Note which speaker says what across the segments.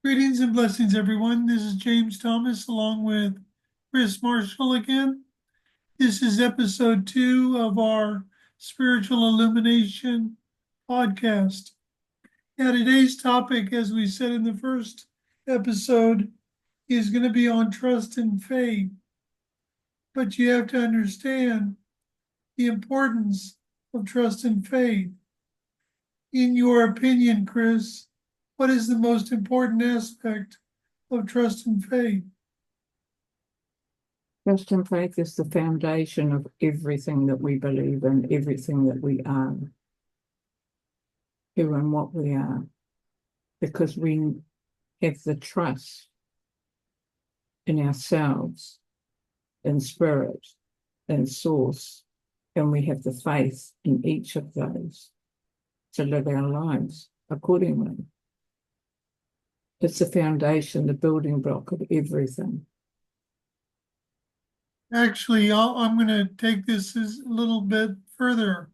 Speaker 1: Greetings and blessings, everyone. This is James Thomas along with Chris Marshall again. This is episode 2 of our Spiritual Illumination podcast. Now, today's topic, as we said in the first episode, is going to be on trust and faith. But you have to understand the importance of trust and faith. In your opinion, Chris, what is the most important aspect of trust and faith?
Speaker 2: Trust and faith is the foundation of everything that we believe in, everything that we are, who and what we are, because we have the trust in ourselves, in spirit, in source, and we have the faith in each of those to live our lives accordingly. It's the foundation, the building block of everything.
Speaker 1: Actually, I'm going to take this a little bit further.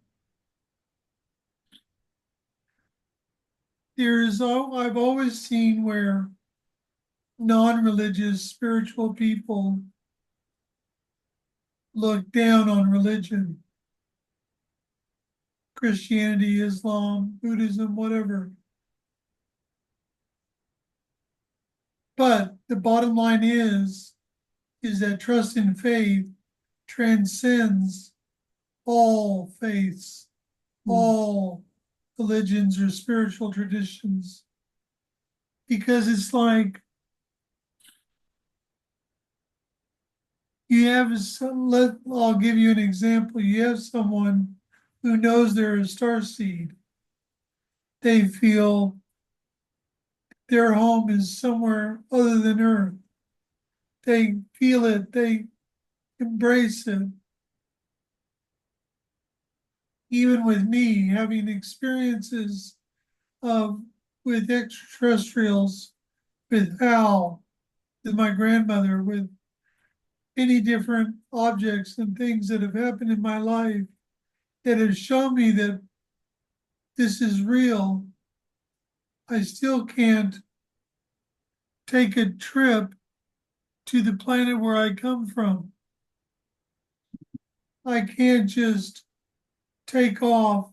Speaker 1: I've always seen where non-religious spiritual people look down on religion, Christianity, Islam, Buddhism, whatever. But the bottom line is that trust and faith transcends all faiths, all religions or spiritual traditions. Because it's like you have I'll give you an example. You have someone who knows they're a star seed. They feel their home is somewhere other than Earth. They feel it, they embrace it. Even with me having experiences with extraterrestrials, with Hal, with my grandmother, with many different objects and things that have happened in my life that have shown me that this is real, I still can't take a trip to the planet where I come from. I can't just take off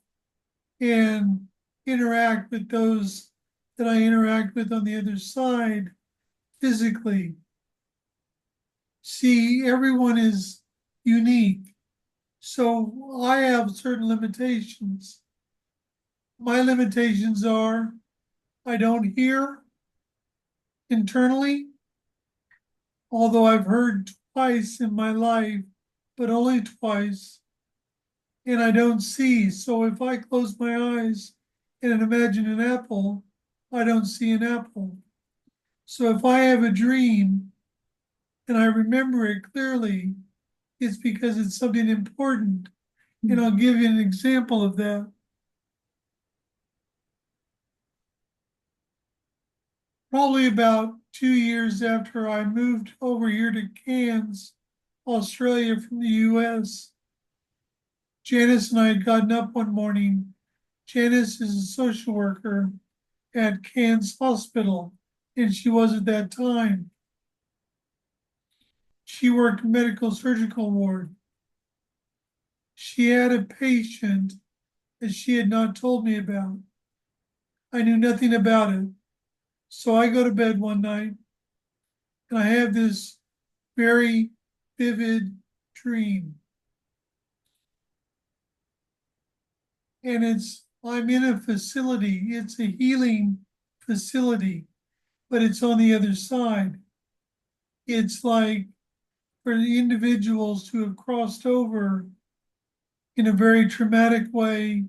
Speaker 1: and interact with those that I interact with on the other side physically. See, everyone is unique. So I have certain limitations. My limitations are I don't hear internally, although I've heard twice in my life, but only twice. And I don't see. So if I close my eyes and imagine an apple, I don't see an apple. So if I have a dream and I remember it clearly, it's because it's something important. And I'll give you an example of that. Probably about 2 years after I moved over here to Cairns, Australia from the US, Janice and I had gotten up one morning. Janice is a social worker at Cairns Hospital, and she was at that time. She worked medical surgical ward. She had a patient that she had not told me about. I knew nothing about it. So I go to bed one night and I have this very vivid dream. And I'm in a facility. It's a healing facility, but it's on the other side. It's like for the individuals who have crossed over in a very traumatic way,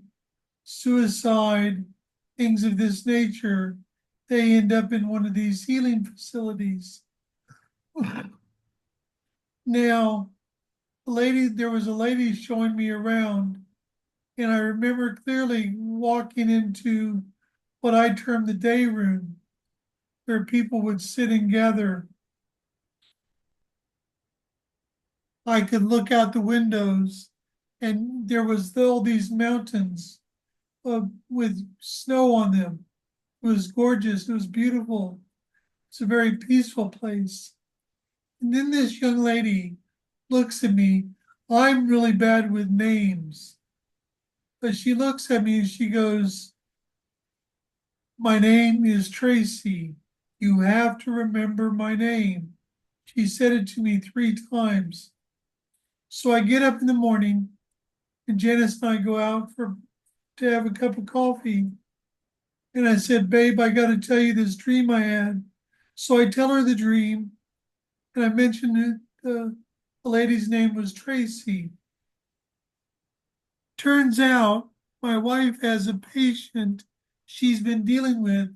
Speaker 1: suicide, things of this nature, they end up in one of these healing facilities. Now, there was a lady showing me around, and I remember clearly walking into what I term the day room, where people would sit and gather. I could look out the windows, and there was all these mountains with snow on them. It was gorgeous. It was beautiful. It's a very peaceful place. And then this young lady looks at me. I'm really bad with names. But she looks at me and she goes, "My name is Tracy. You have to remember my name." She said it to me 3 times. So I get up in the morning and Janice and I go out to have a cup of coffee. And I said, "Babe, I got to tell you this dream I had." So I tell her the dream, and I mentioned it, the lady's name was Tracy. Turns out my wife has a patient she's been dealing with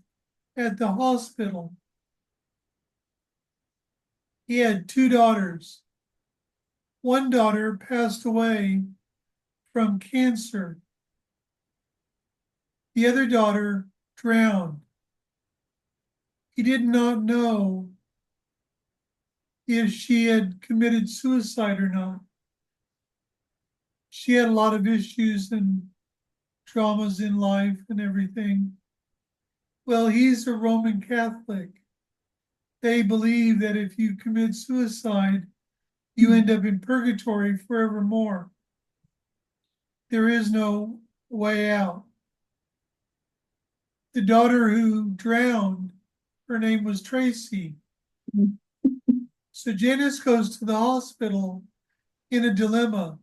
Speaker 1: at the hospital. He had 2 daughters. One daughter passed away from cancer. The other daughter drowned. He did not know if she had committed suicide or not. She had a lot of issues and traumas in life and everything. Well, he's a Roman Catholic. They believe that if you commit suicide, you end up in purgatory forevermore. There is no way out. The daughter who drowned, her name was Tracy. So Janice goes to the hospital in a dilemma.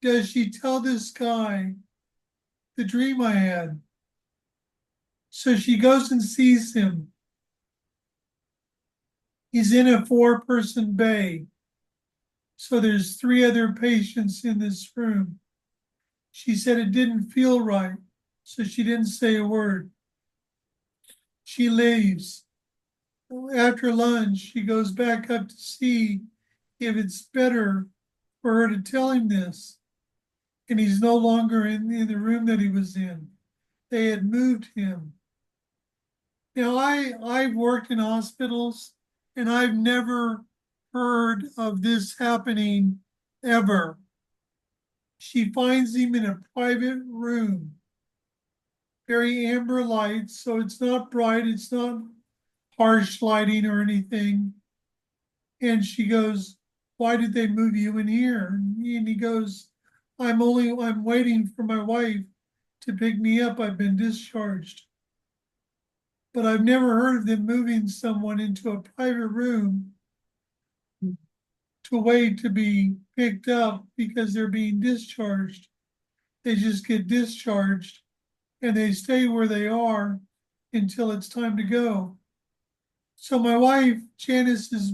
Speaker 1: Does she tell this guy the dream I had? So she goes and sees him. He's in a 4-person bay. So there's 3 other patients in this room. She said it didn't feel right, so she didn't say a word. She leaves. After lunch, she goes back up to see if it's better for her to tell him this. And he's no longer in the room that he was in. They had moved him. Now, I've worked in hospitals and I've never heard of this happening ever. She finds him in a private room, very amber light, so it's not bright, it's not harsh lighting or anything. And she goes, "Why did they move you in here?" And he goes, I'm waiting for my wife to pick me up. I've been discharged." But I've never heard of them moving someone into a private room to wait to be picked up because they're being discharged. They just get discharged and they stay where they are until it's time to go. So my wife, Janice, is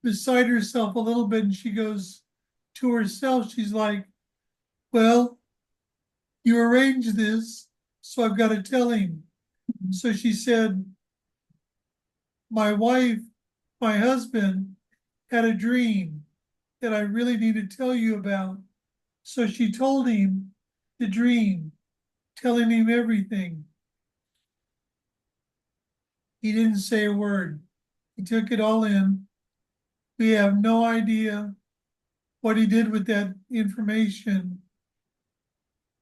Speaker 1: beside herself a little bit and she goes to herself, she's like, "Well, you arranged this, so I've got to tell him." So she said, my husband had a dream that I really need to tell you about. So she told him the dream, telling him everything. He didn't say a word. He took it all in. We have no idea what he did with that information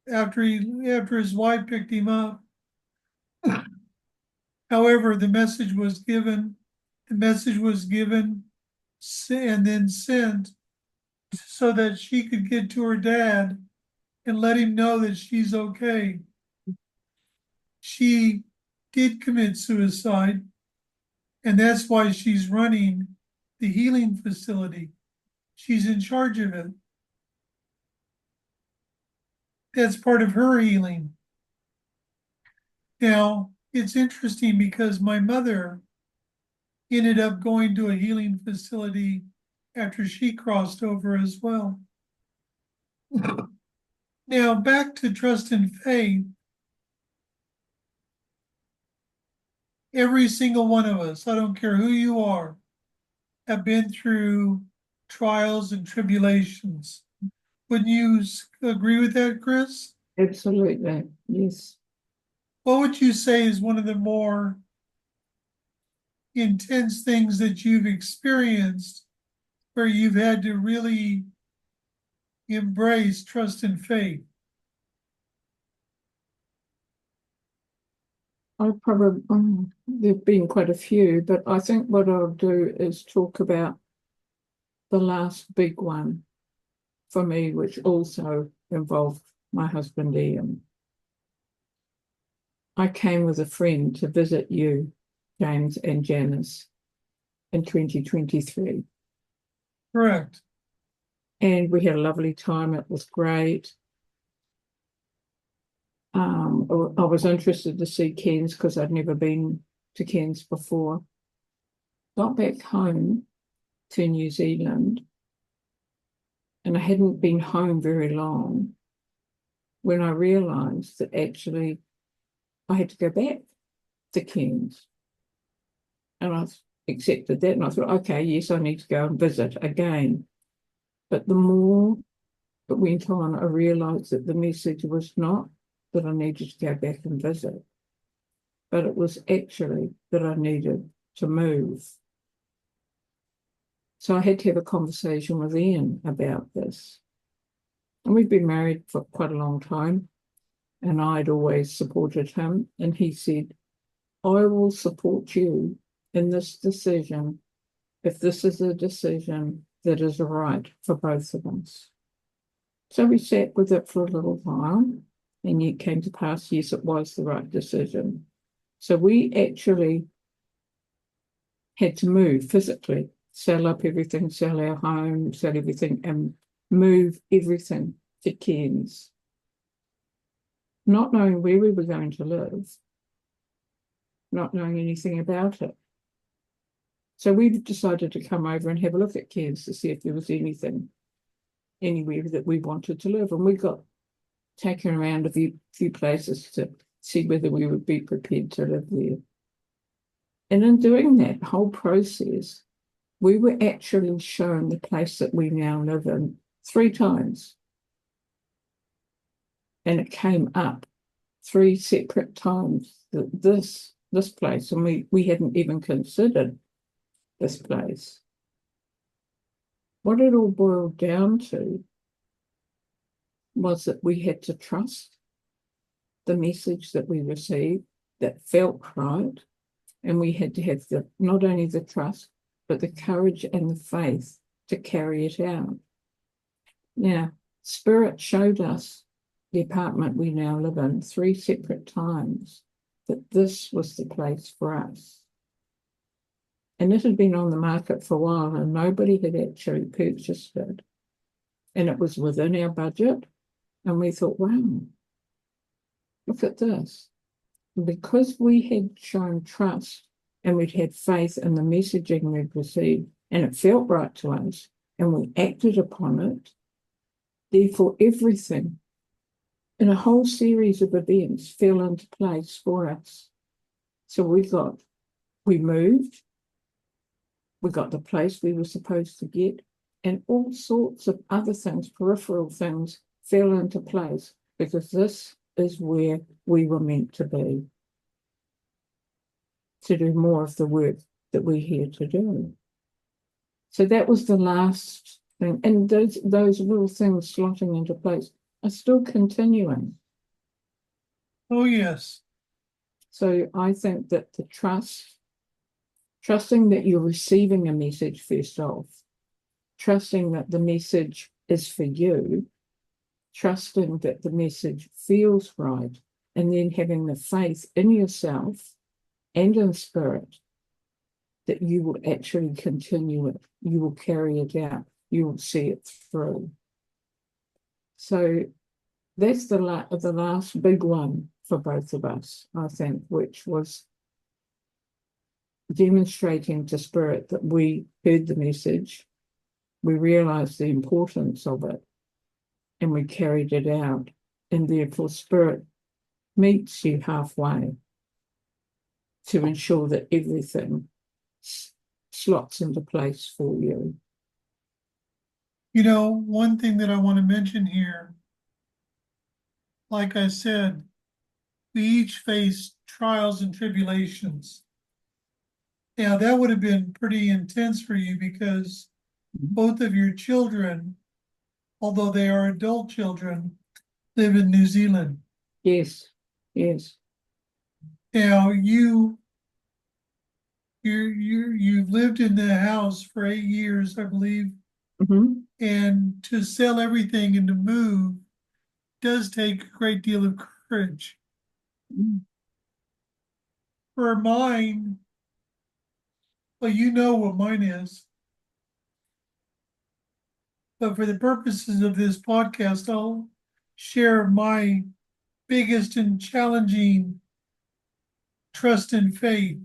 Speaker 1: after his wife picked him up. However, the message was given. The message was given and then sent so that she could get to her dad and let him know that she's okay. She did commit suicide, and that's why she's running the healing facility. She's in charge of it. That's part of her healing. Now, it's interesting because my mother ended up going to a healing facility after she crossed over as well. Now, back to trust and faith. Every single one of us, I don't care who you are, have been through trials and tribulations. Wouldn't you agree with that, Chris?
Speaker 2: Absolutely, yes.
Speaker 1: What would you say is one of the more intense things that you've experienced where you've had to really embrace trust and faith?
Speaker 2: I probably, there've been quite a few, but I think what I'll do is talk about the last big one for me, which also involved my husband Ian. I came with a friend to visit you, James and Janice, in 2023.
Speaker 1: Correct.
Speaker 2: And we had a lovely time. It was great. I was interested to see Cairns because I'd never been to Cairns before. Got back home to New Zealand, and I hadn't been home very long when I realised that actually I had to go back to Cairns. And I accepted that, and I thought, okay, yes, I need to go and visit again. But the more it went on, I realised that the message was not that I needed to go back and visit, but it was actually that I needed to move. So I had to have a conversation with Ian about this. And we've been married for quite a long time, and I'd always supported him. And he said, I will support you in this decision if this is a decision that is right for both of us. So we sat with it for a little while, and it came to pass, yes, it was the right decision. So we actually had to move physically, sell up everything, sell our home, sell everything, and move everything to Cairns, not knowing where we were going to live, not knowing anything about it. So we decided to come over and have a look at Cairns to see if there was anything, anywhere that we wanted to live. And we got taken around a few places to see whether we would be prepared to live there. And in doing that whole process, we were actually shown the place that we now live in 3 times. And it came up 3 separate times, that this place, and we hadn't even considered this place. What it all boiled down to was that we had to trust the message that we received that felt right, and we had to have not only the trust, but the courage and the faith to carry it out. Now, Spirit showed us the apartment we now live in 3 separate times, that this was the place for us. And it had been on the market for a while, and nobody had actually purchased it. And it was within our budget, and we thought, wow, look at this. And because we had shown trust and we'd had faith in the messaging we'd received, and it felt right to us, and we acted upon it, therefore everything in a whole series of events fell into place for us. So we moved, we got the place we were supposed to get, and all sorts of other things, peripheral things, fell into place, because this is where we were meant to be, to do more of the work that we're here to do. So that was the last thing. And those little things slotting into place are still continuing.
Speaker 1: Oh, yes.
Speaker 2: So I think that the trusting that you're receiving a message first off, trusting that the message is for you, trusting that the message feels right, and then having the faith in yourself and in Spirit that you will actually continue it, you will carry it out, you will see it through. So that's the last big one for both of us, I think, which was demonstrating to Spirit that we heard the message, we realised the importance of it, and we carried it out. And therefore Spirit meets you halfway to ensure that everything slots into place for you.
Speaker 1: You know, one thing that I want to mention here, like I said, we each faced trials and tribulations. Now, that would have been pretty intense for you because both of your children, although they are adult children, live in New Zealand.
Speaker 2: Yes, yes.
Speaker 1: Now you've lived in the house for 8 years, I believe,
Speaker 2: Mm-hmm.
Speaker 1: and to sell everything and to move does take a great deal of courage. For mine, well, you know what mine is, but for the purposes of this podcast, I'll share my biggest and challenging trust and faith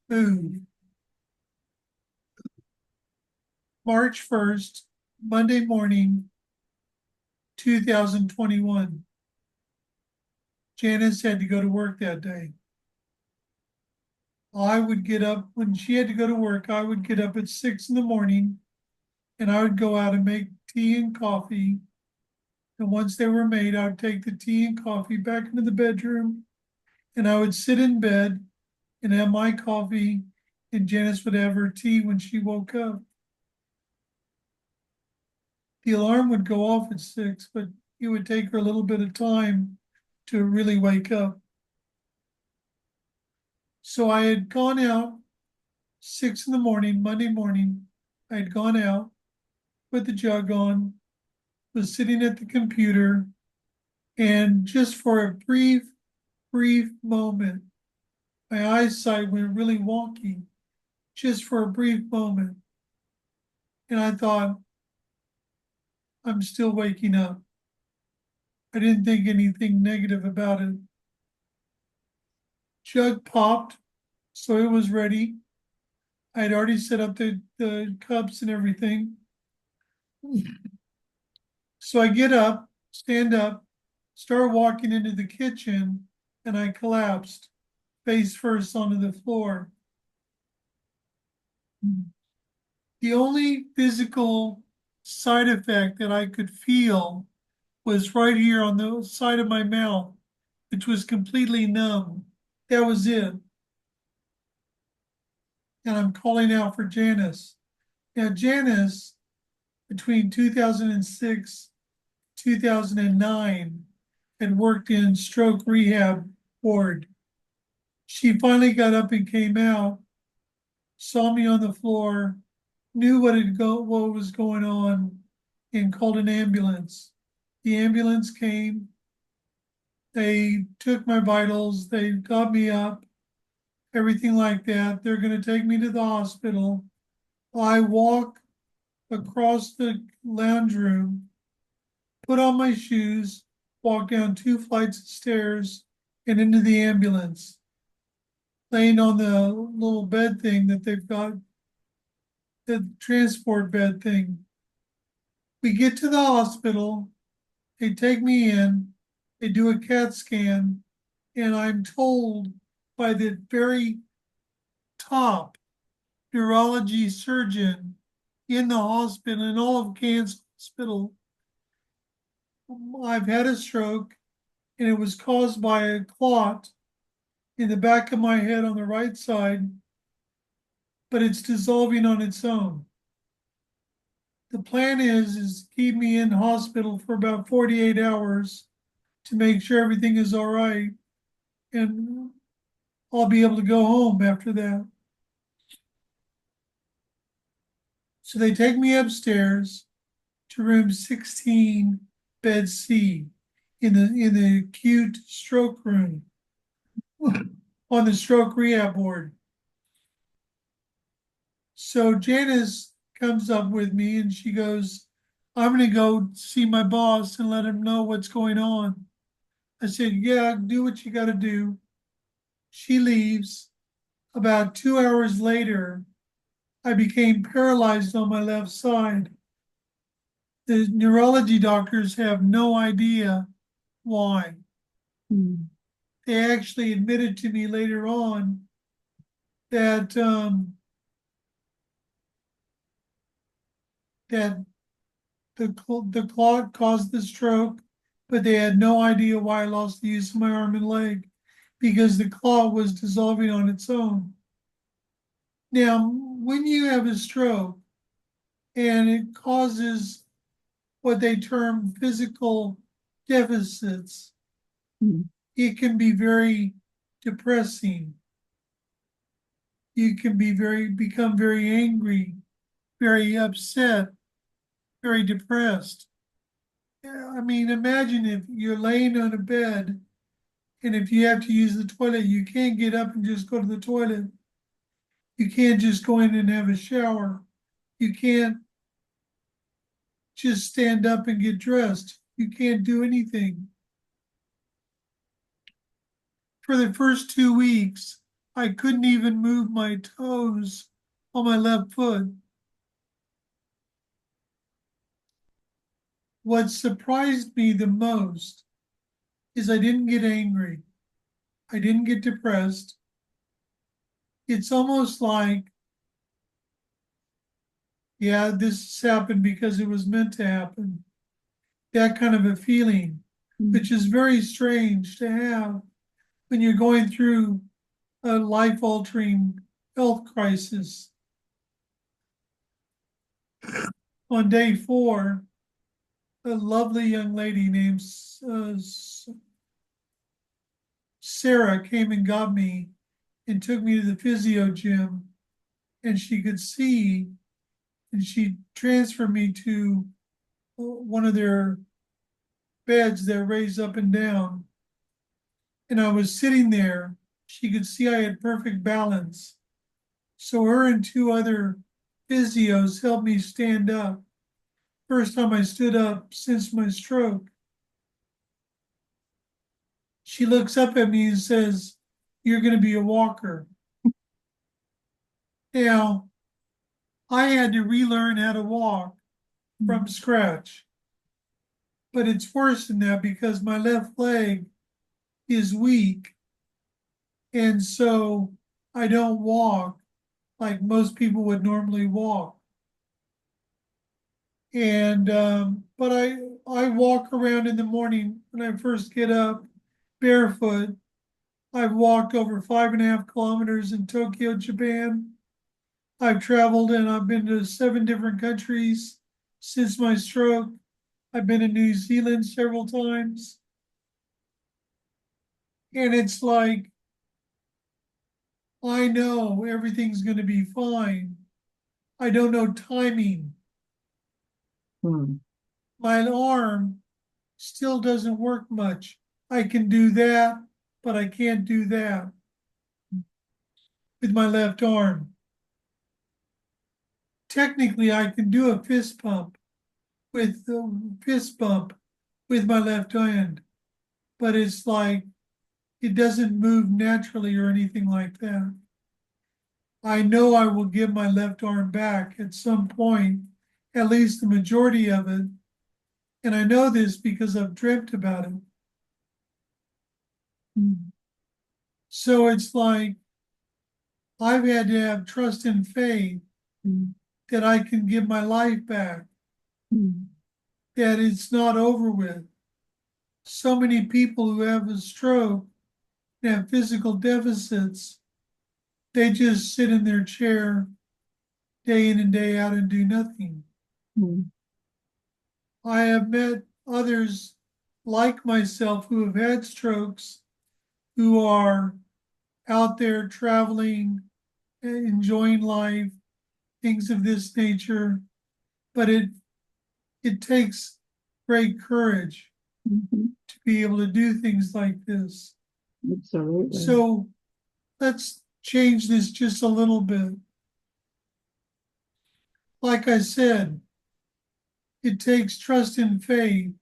Speaker 1: move. March 1st, Monday morning, 2021. Janice had to go to work that day. I would get up when she had to go to work. I would get up at 6 in the morning and I would go out and make tea and coffee. And once they were made, I would take the tea and coffee back into the bedroom and I would sit in bed and have my coffee. And Janice would have her tea when she woke up. The alarm would go off at 6, but it would take her a little bit of time to really wake up. So I had gone out 6 in the morning, Monday morning. I had gone out, put the jug on, was sitting at the computer, and just for a brief moment, my eyesight went really wonky, just for a brief moment. And I thought, I'm still waking up. I didn't think anything negative about it. Jug popped, so it was ready. I had already set up the cups and everything. So I get up, stand up, start walking into the kitchen, and I collapsed face first onto the floor. The only physical side effect that I could feel was right here on the side of my mouth, which was completely numb. That was it. And I'm calling out for Janice. Now, Janice, between 2006 2009, had worked in stroke rehab ward. She finally got up and came out, saw me on the floor, knew what was going on, and called an ambulance. The ambulance came. They took my vitals. They got me up, everything like that. They're going to take me to the hospital. I walk across the lounge room, put on my shoes, walk down 2 flights of stairs, and into the ambulance, laying on the little bed thing that they've got, the transport bed thing. We get to the hospital, they take me in, they do a CAT scan, and I'm told by the very top neurology surgeon in the hospital, in all of Kansas Hospital, I've had a stroke and it was caused by a clot in the back of my head on the right side, but it's dissolving on its own. The plan is keep me in hospital for about 48 hours to make sure everything is all right, and I'll be able to go home after that. So they take me upstairs to room 16, bed C, in the acute stroke room on the stroke rehab ward. So Janice comes up with me and she goes, I'm going to go see my boss and let him know what's going on. I said, yeah, do what you got to do. She leaves. About 2 hours later, I became paralyzed on my left side. The neurology doctors have no idea why.
Speaker 2: Mm.
Speaker 1: They actually admitted to me later on that that the clot caused the stroke, but they had no idea why I lost the use of my arm and leg because the clot was dissolving on its own. Now, when you have a stroke and it causes what they term physical deficits,
Speaker 2: Mm.
Speaker 1: it can be very depressing. You can become very angry, very upset, very depressed. I mean, imagine if you're laying on a bed and if you have to use the toilet, you can't get up and just go to the toilet. You can't just go in and have a shower. You can't just stand up and get dressed. You can't do anything. For the first 2 weeks, I couldn't even move my toes on my left foot. What surprised me the most is I didn't get angry. I didn't get depressed. It's almost like, yeah, this happened because it was meant to happen. That kind of a feeling, which is very strange to have when you're going through a life-altering health crisis. On day 4, a lovely young lady named Sarah came and got me and took me to the physio gym, and she could see, and she transferred me to one of their beds that raised up and down. And I was sitting there. She could see I had perfect balance. So her and 2 other physios helped me stand up. First time I stood up since my stroke. She looks up at me and says, "You're going to be a walker." Now, I had to relearn how to walk from scratch. But it's worse than that because my left leg is weak. And so I don't walk like most people would normally walk. And but I walk around in the morning when I first get up barefoot. I've walked over 5.5 kilometers in Tokyo, Japan. I've traveled and I've been to 7 different countries since my stroke. I've been to New Zealand several times. And it's like, I know everything's going to be fine. I don't know timing. My arm still doesn't work much. I can do that, but I can't do that with my left arm. Technically, I can do a fist bump with my left hand, but it's like it doesn't move naturally or anything like that. I know I will give my left arm back at some point, at least the majority of it. And I know this because I've dreamt about it. So it's like I've had to have trust and faith that I can give my life back, that it's not over with. So many people who have a stroke and have physical deficits, they just sit in their chair day in and day out and do nothing. I have met others like myself who have had strokes, who are out there traveling, enjoying life, things of this nature. But it takes great courage to be able to do things like this.
Speaker 2: Absolutely.
Speaker 1: So let's change this just a little bit. Like I said, it takes trust and faith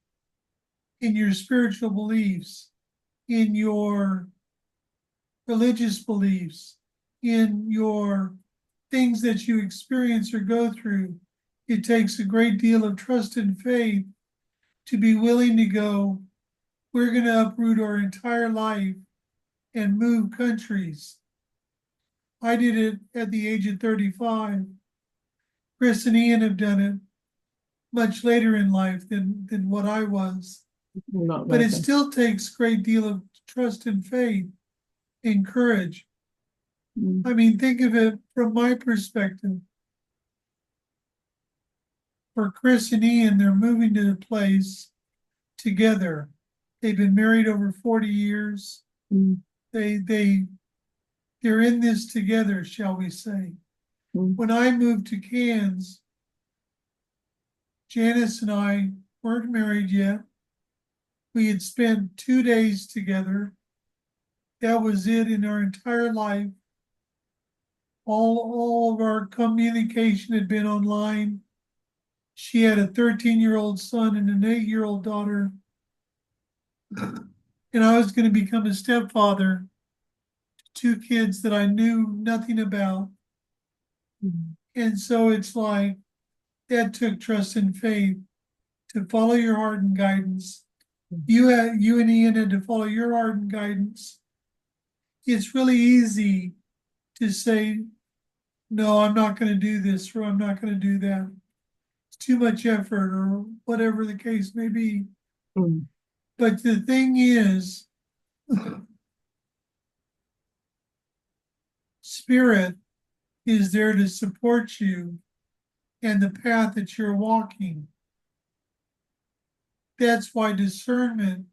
Speaker 1: in your spiritual beliefs, in your religious beliefs, in your things that you experience or go through. It takes a great deal of trust and faith to be willing to go, we're going to uproot our entire life and move countries. I did it at the age of 35. Chris and Ian have done it much later in life than what I was. But it still takes a great deal of trust and faith and courage. I mean, think of it from my perspective. For Chris and Ian, they're moving to a place together. They've been married over 40 years. they're in this together, shall we say. When I moved to Cairns, Janice and I weren't married yet. We had spent 2 days together. That was it in our entire life. All of our communication had been online. She had a 13-year-old son and an 8-year-old daughter. And I was going to become a stepfather to 2 kids that I knew nothing about. And so it's like that took trust and faith to follow your heart and guidance. You and Ian had to follow your heart and guidance. It's really easy to say, no, I'm not going to do this or I'm not going to do that. It's too much effort or whatever the case may be. But the thing is, Spirit is there to support you and the path that you're walking. That's why discernment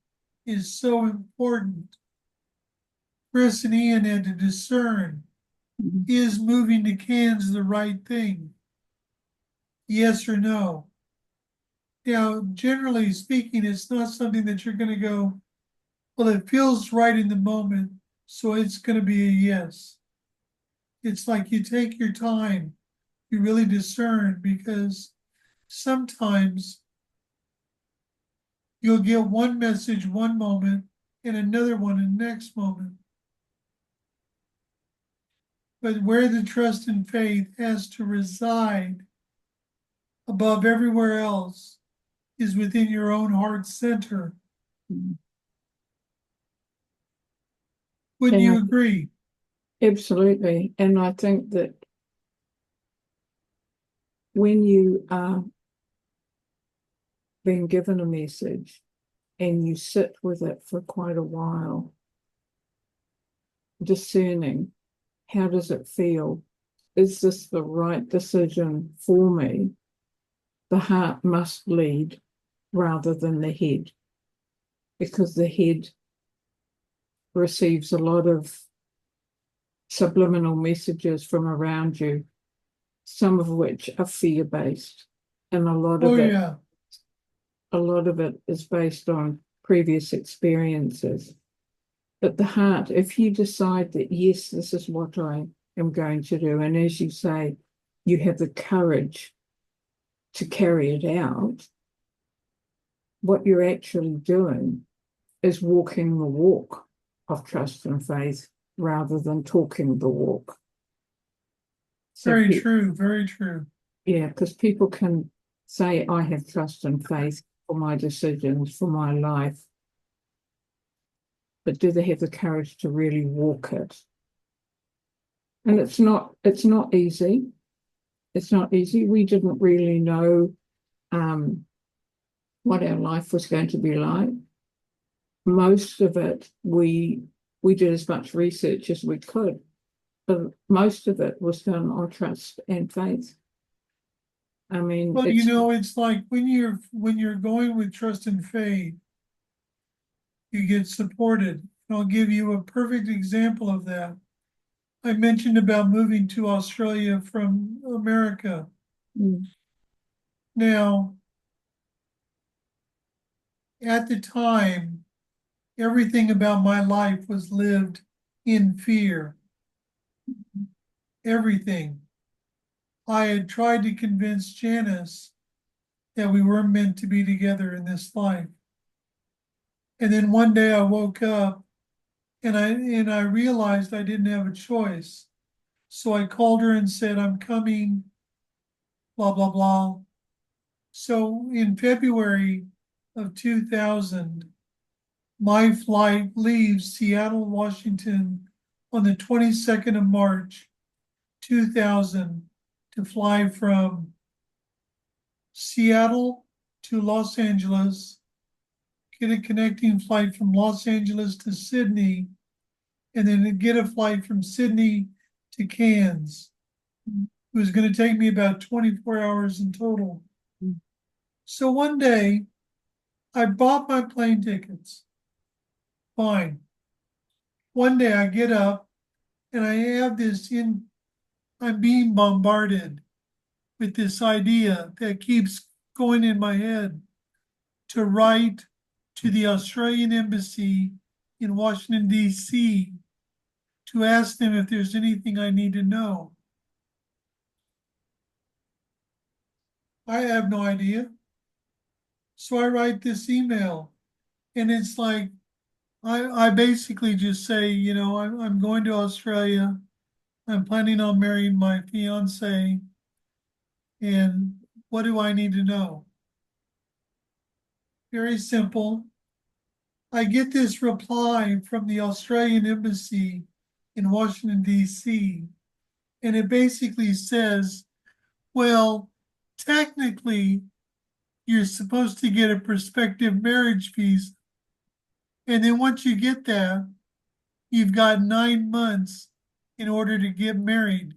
Speaker 1: is so important. Chris and Ian had to discern, is moving to Cairns the right thing? Yes or no? Now, generally speaking, it's not something that you're going to go, well, it feels right in the moment, so it's going to be a yes. It's like you take your time, you really discern, because sometimes you'll get one message one moment and another one in the next moment. But where the trust and faith has to reside above everywhere else is within your own heart center. Wouldn't you agree?
Speaker 2: Absolutely. And I think that when you are being given a message and you sit with it for quite a while, discerning, how does it feel? Is this the right decision for me? The heart must lead rather than the head, because the head receives a lot of subliminal messages from around you, some of which are fear-based, and a lot of it is based on previous experiences. But the heart, if you decide that, yes, this is what I am going to do, and as you say, you have the courage to carry it out, what you're actually doing is walking the walk of trust and faith rather than talking the walk. So
Speaker 1: very true, very true.
Speaker 2: Yeah, because people can say, I have trust and faith for my decisions, for my life, but do they have the courage to really walk it? And it's not easy. It's not easy. We didn't really know what our life was going to be like. Most of it, we did as much research as we could, but most of it was done on trust and faith. I mean,
Speaker 1: well, it's like when you're going with trust and faith, you get supported. And I'll give you a perfect example of that. I mentioned about moving to Australia from America. Now, at the time, everything about my life was lived in fear. Everything. I had tried to convince Janice that we weren't meant to be together in this life. And then one day I woke up and I realized I didn't have a choice. So I called her and said, I'm coming, blah, blah, blah. So in February of 2000, my flight leaves Seattle, Washington on the 22nd of March, 2000 to fly from Seattle to Los Angeles, get a connecting flight from Los Angeles to Sydney, and then get a flight from Sydney to Cairns. It was going to take me about 24 hours in total. So one day, I bought my plane tickets. Fine. one day I get up and I have I'm being bombarded with this idea that keeps going in my head to write to the Australian Embassy in Washington, D.C. to ask them if there's anything I need to know. I have no idea. So I write this email, and it's like, I basically just say, I'm going to Australia. I'm planning on marrying my fiance. And what do I need to know? Very simple. I get this reply from the Australian Embassy in Washington, D.C., and it basically says, well, technically, you're supposed to get a prospective marriage visa. And then once you get that, you've got 9 months in order to get married.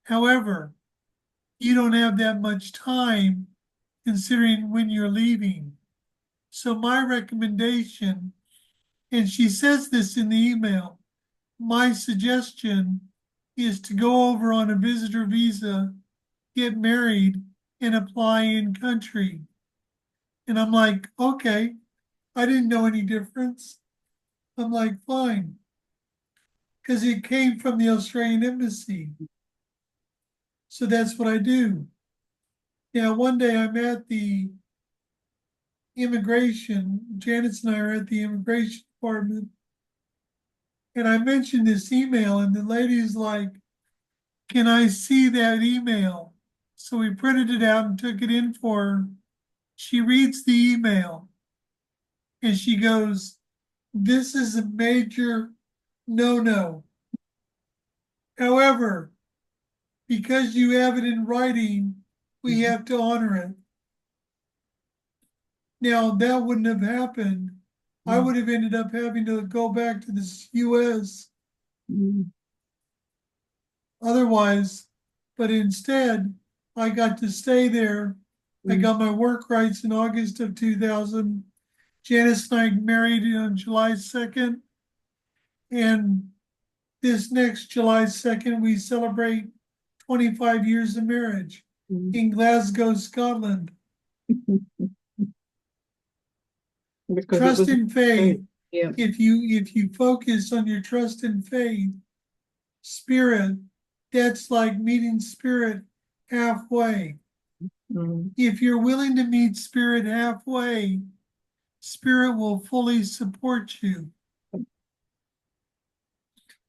Speaker 1: However, you don't have that much time considering when you're leaving. So my recommendation, and she says this in the email, my suggestion is to go over on a visitor visa, get married, and apply in country. And I'm like, okay, I didn't know any difference. I'm like, fine, because it came from the Australian Embassy. So that's what I do. Now, one day I'm at the immigration, Janice and I are at the immigration department, and I mentioned this email, and the lady's like, can I see that email? So we printed it out and took it in for her. She reads the email and she goes, this is a major no-no. However, because you have it in writing, we have to honor it. Now, that wouldn't have happened. I would have ended up having to go back to the US otherwise, but instead, I got to stay there. I got my work rights in August of 2000. Janice and I married on July 2nd. And this next July 2nd, we celebrate 25 years of marriage in Glasgow, Scotland.
Speaker 2: Because
Speaker 1: Trust and faith.
Speaker 2: Yeah.
Speaker 1: If you focus on your trust and faith, spirit, that's like meeting spirit halfway. If you're willing to meet spirit halfway, spirit will fully support you.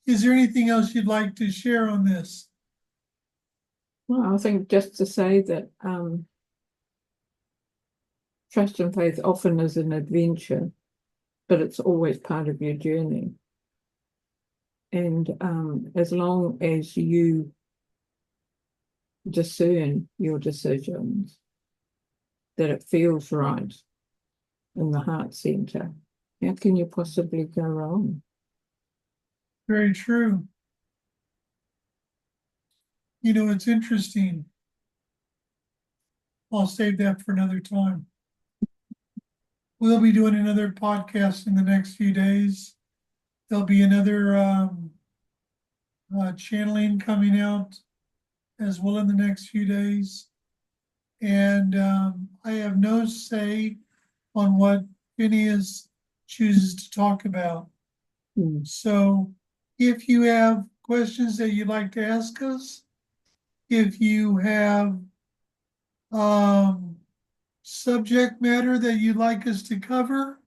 Speaker 1: Is there anything else you'd like to share on this?
Speaker 2: Well, I think just to say that trust and faith often is an adventure, but it's always part of your journey. And as long as you discern your decisions, that it feels right in the heart center, how can you possibly go wrong?
Speaker 1: Very true. It's interesting. I'll save that for another time. We'll be doing another podcast in the next few days. There'll be another channeling coming out as well in the next few days. And I have no say on what Phineas chooses to talk about. So if you have questions that you'd like to ask us, if you have subject matter that you'd like us to cover,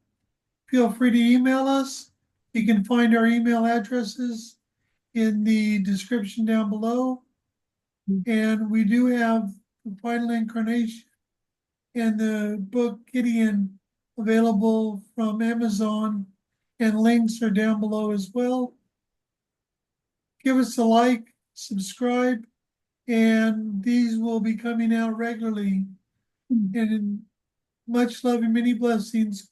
Speaker 1: feel free to email us. You can find our email addresses in the description down below. And we do have the Final Incarnation and the book Gideon available from Amazon, and links are down below as well. Give us a like, subscribe, and these will be coming out regularly. And in much love and many blessings.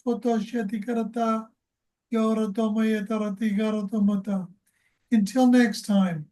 Speaker 1: Until next time.